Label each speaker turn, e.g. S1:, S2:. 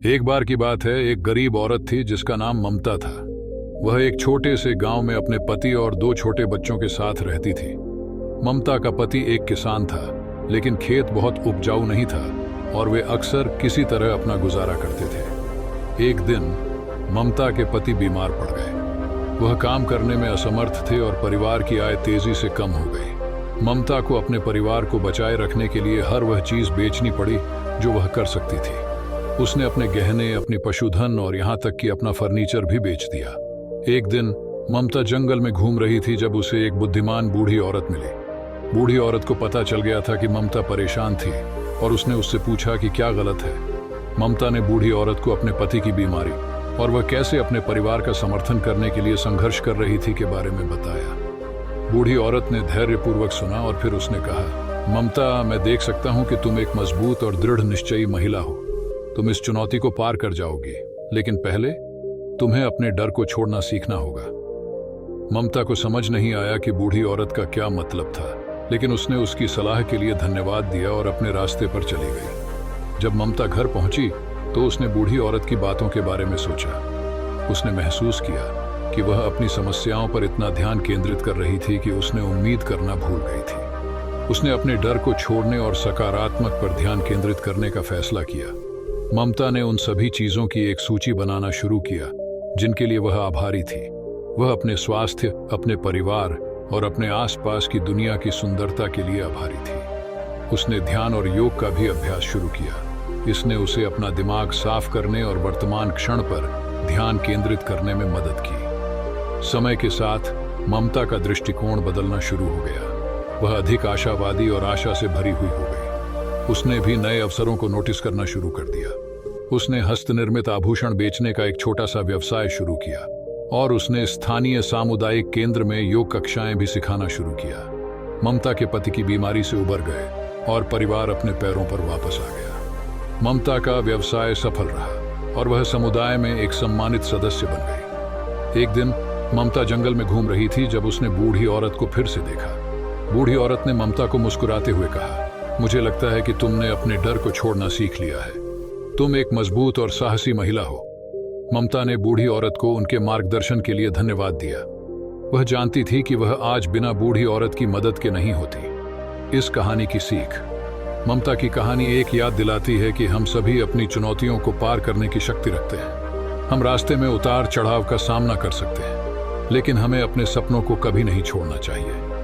S1: एक बार की बात है, एक गरीब औरत थी जिसका नाम ममता था। वह एक छोटे से गांव में अपने पति और दो छोटे बच्चों के साथ रहती थी। ममता का पति एक किसान था, लेकिन खेत बहुत उपजाऊ नहीं था और वे अक्सर किसी तरह अपना गुजारा करते थे। एक दिन ममता के पति बीमार पड़ गए। वह काम करने में असमर्थ थे और परिवार की आय तेजी से कम हो गई। ममता को अपने परिवार को बचाए रखने के लिए हर वह चीज बेचनी पड़ी जो वह कर सकती थी। उसने अपने गहने, अपनी पशुधन और यहाँ तक कि अपना फर्नीचर भी बेच दिया। एक दिन ममता जंगल में घूम रही थी जब उसे एक बुद्धिमान बूढ़ी औरत मिली। बूढ़ी औरत को पता चल गया था कि ममता परेशान थी और उसने उससे पूछा कि क्या गलत है। ममता ने बूढ़ी औरत को अपने पति की बीमारी और वह कैसे अपने परिवार का समर्थन करने के लिए संघर्ष कर रही थी के बारे में बताया। बूढ़ी औरत ने धैर्यपूर्वक सुना और फिर उसने कहा, ममता, मैं देख सकता हूं कि तुम एक मजबूत और दृढ़ निश्चयी महिला हो। तुम इस चुनौती को पार कर जाओगी, लेकिन पहले तुम्हें अपने डर को छोड़ना सीखना होगा। ममता को समझ नहीं आया कि बूढ़ी औरत का क्या मतलब था, लेकिन उसने उसकी सलाह के लिए धन्यवाद दिया और अपने रास्ते पर चली गई। जब ममता घर पहुंची तो उसने बूढ़ी औरत की बातों के बारे में सोचा। उसने महसूस किया कि वह अपनी समस्याओं पर इतना ध्यान केंद्रित कर रही थी कि उसने उम्मीद करना भूल गई थी। उसने अपने डर को छोड़ने और सकारात्मक पर ध्यान केंद्रित करने का फैसला किया। ममता ने उन सभी चीजों की एक सूची बनाना शुरू किया जिनके लिए वह आभारी थी। वह अपने स्वास्थ्य, अपने परिवार और अपने आसपास की दुनिया की सुंदरता के लिए आभारी थी। उसने ध्यान और योग का भी अभ्यास शुरू किया। इसने उसे अपना दिमाग साफ करने और वर्तमान क्षण पर ध्यान केंद्रित करने में मदद की। समय के साथ ममता का दृष्टिकोण बदलना शुरू हो गया। वह अधिक आशावादी और आशा से भरी हुई हो गई। उसने भी नए अवसरों को नोटिस करना शुरू कर दिया। उसने हस्तनिर्मित आभूषण बेचने का एक छोटा सा व्यवसाय शुरू किया और उसने स्थानीय सामुदायिक केंद्र में योग कक्षाएं भी सिखाना शुरू किया। ममता के पति की बीमारी से उबर गए और परिवार अपने पैरों पर वापस आ गया। ममता का व्यवसाय सफल रहा और वह समुदाय में एक सम्मानित सदस्य बन गई। एक दिन ममता जंगल में घूम रही थी जब उसने बूढ़ी औरत को फिर से देखा। बूढ़ी औरत ने ममता को मुस्कुराते हुए कहा, मुझे लगता है कि तुमने अपने डर को छोड़ना सीख लिया है। तुम एक मजबूत और साहसी महिला हो। ममता ने बूढ़ी औरत को उनके मार्गदर्शन के लिए धन्यवाद दिया। वह जानती थी कि वह आज बिना बूढ़ी औरत की मदद के नहीं होती। इस कहानी की सीख, ममता की कहानी एक याद दिलाती है कि हम सभी अपनी चुनौतियों को पार करने की शक्ति रखते हैं। हम रास्ते में उतार चढ़ाव का सामना कर सकते हैं, लेकिन हमें अपने सपनों को कभी नहीं छोड़ना चाहिए।